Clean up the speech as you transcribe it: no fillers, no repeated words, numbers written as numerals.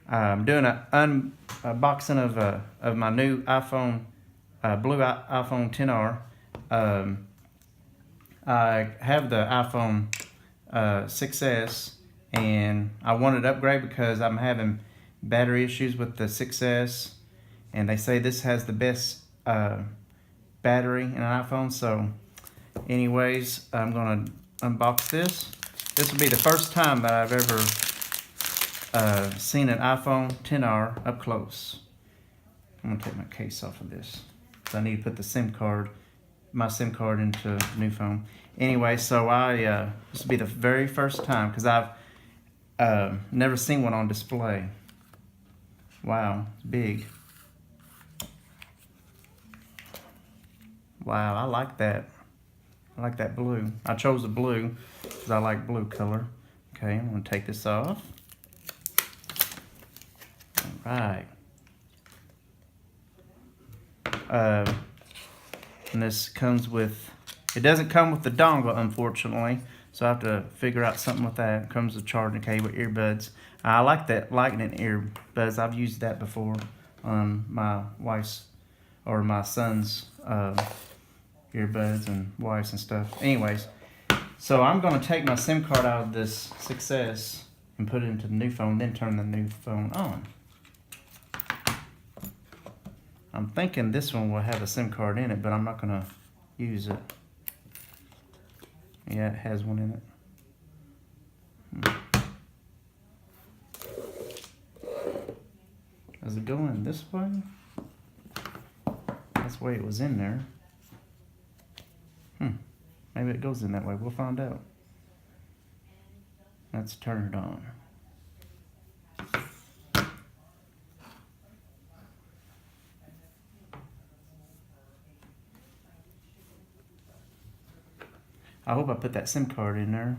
I'm doing an unboxing of my new iPhone, blue iPhone XR. I have the iPhone 6S, and I wanted to upgrade because I'm having battery issues with the 6S, and they say this has the best battery in an iPhone. So anyways, I'm gonna unbox this. This will be the first time that I've ever seen an iPhone XR up close. I'm gonna take my case off of this because I need to put the my SIM card into the new phone. Anyway, so this will be the very first time because I've never seen one on display. Wow, it's big. Wow, I like that. I like that blue. I chose the blue because I like blue color. Okay, I'm gonna take this off. All right. And this comes with, it doesn't come with the dongle, unfortunately, so I have to figure out something with that. It comes with a charging cable, earbuds. I like that Lightning earbuds. I've used that before on my wife's or my son's earbuds and wife's and stuff. Anyways, so I'm going to take my SIM card out of this 6S and put it into the new phone, then turn the new phone on. I'm thinking this one will have a SIM card in it, but I'm not going to use it. Yeah, it has one in it. Is it going this way? That's the way it was in there. Maybe it goes in that way. We'll find out. Let's turn it on. I hope I put that SIM card in there.